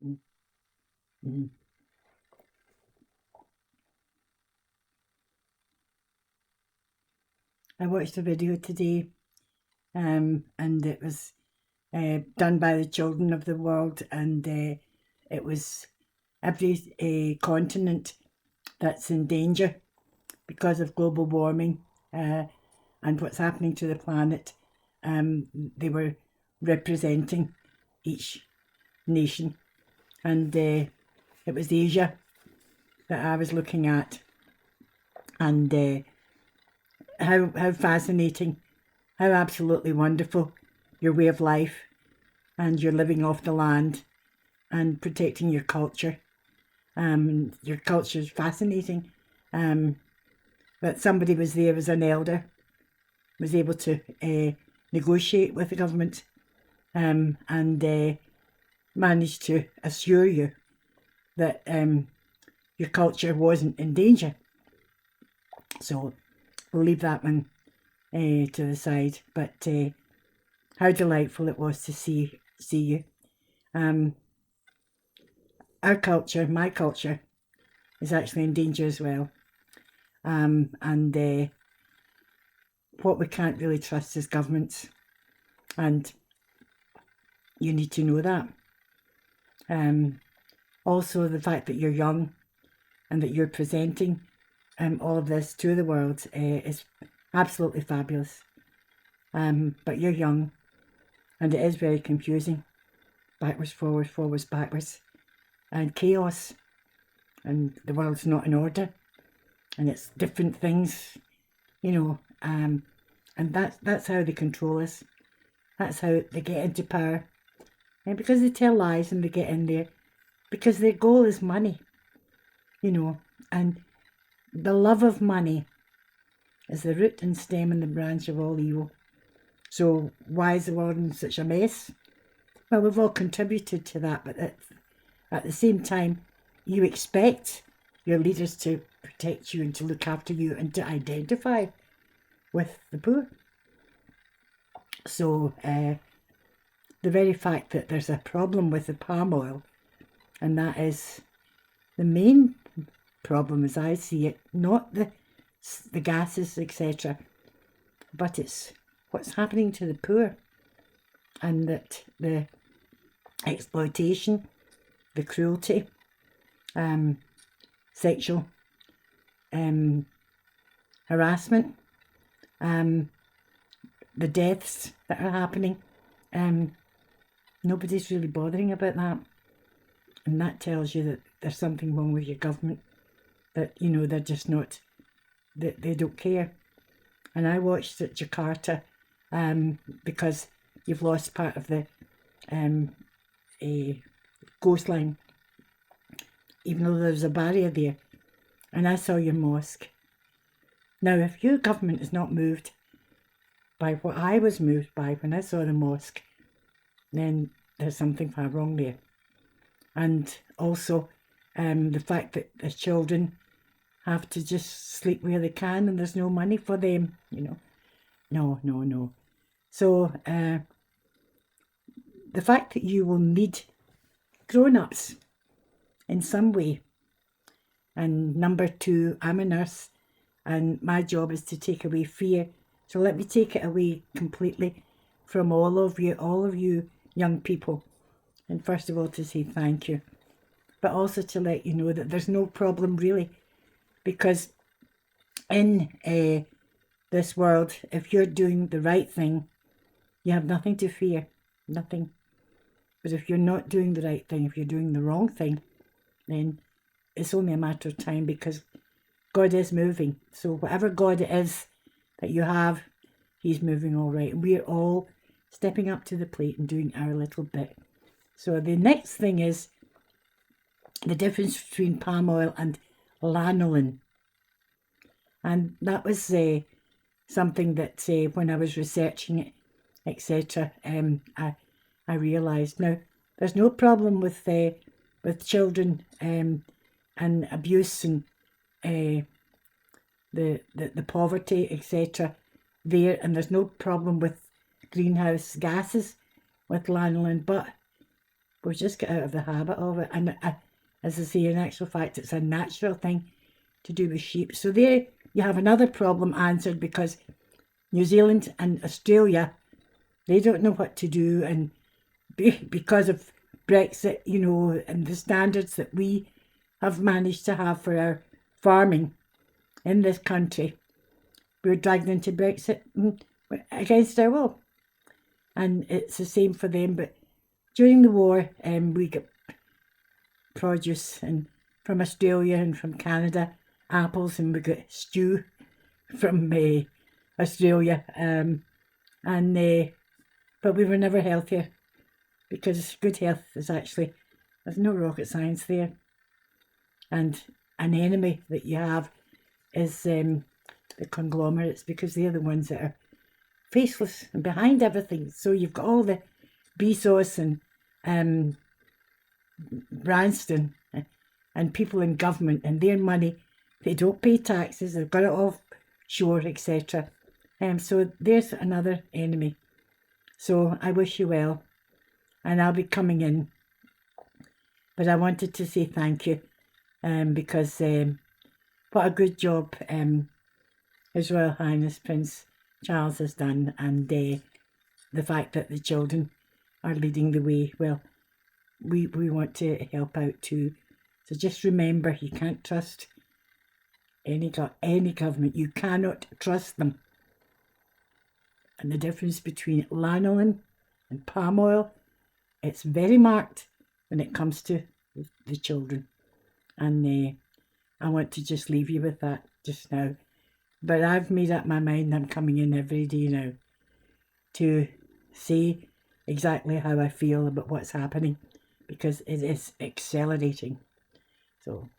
Mm, mm. I watched a video today, and it was done by the children of the world, and it was every continent that's in danger because of global warming and what's happening to the planet. They were representing each nation, and it was Asia that I was looking at, and how fascinating, how absolutely wonderful your way of life, and you're living off the land and protecting your culture. Your culture is fascinating. That somebody was there as an elder, was able to negotiate with the government, and managed to assure you that your culture wasn't in danger. So we'll leave that one to the side. But how delightful it was to see you. Our culture, my culture, is actually in danger as well. And what we can't really trust is governments, and you need to know that. Also, the fact that you're young and that you're presenting all of this to the world is absolutely fabulous. But you're young, and it is very confusing. Backwards, forwards, forwards, backwards, and chaos, and the world's not in order, and it's different things, you know. And that's how they control us. That's how they get into power, and because they tell lies and they get in there, because their goal is money, you know, and the love of money is the root and stem and the branch of all evil. So why is the world in such a mess? Well, we've all contributed to that, but at the same time, you expect your leaders to protect you and to look after you and to identify with the poor. So the very fact that there's a problem with the palm oil, and that is the main problem as I see it, not the gases, etc., but it's what's happening to the poor, and that the exploitation, the cruelty, sexual harassment, the deaths that are happening, nobody's really bothering about that. And that tells you that there's something wrong with your government, that, you know, they're just not, they don't care. And I watched at Jakarta because you've lost part of the coastline, even though there's a barrier there. And I saw your mosque. Now, if your government is not moved by what I was moved by when I saw the mosque, then there's something far wrong there. And also the fact that the children have to just sleep where they can and there's no money for them, you know. No. So the fact that you will need grown-ups in some way. And number two, I'm a nurse and my job is to take away fear. So let me take it away completely from all of you young people. And first of all, to say thank you, but also to let you know that there's no problem really, because in this world, if you're doing the right thing, you have nothing to fear, nothing. But if you're not doing the right thing, if you're doing the wrong thing, then it's only a matter of time, because God is moving. So whatever God it is that you have, he's moving all right. And we're all stepping up to the plate and doing our little bit. So the next thing is the difference between palm oil and lanolin. And that was something that when I was researching it, etc., I realised. Now, there's no problem with children and abuse and the poverty, etc., there, and there's no problem with greenhouse gases with lanolin, but We'll just get out of the habit of it. And as I say, in actual fact, it's a natural thing to do with sheep. So there you have another problem answered, because New Zealand and Australia, they don't know what to do. And because of Brexit, you know, and the standards that we have managed to have for our farming in this country, we're dragged into Brexit against our will. And it's the same for them. But during the war, we got produce and from Australia and from Canada, apples, and we got stew from Australia. But we were never healthier, because good health is actually, there's no rocket science there. And an enemy that you have is the conglomerates, because they're the ones that are faceless and behind everything. So you've got all the Bezos and Branston and people in government, and their money, they don't pay taxes, they've got it offshore, etc. So there's another enemy. So I wish you well, and I'll be coming in. But I wanted to say thank you, because what a good job His Royal Highness Prince Charles has done, and the fact that the children are leading the way. Well, we want to help out too. So just remember, you can't trust any government. You cannot trust them. And the difference between lanolin and palm oil, it's very marked when it comes to the children. And I want to just leave you with that just now. But I've made up my mind. I'm coming in every day now to say exactly how I feel about what's happening, because it is accelerating. So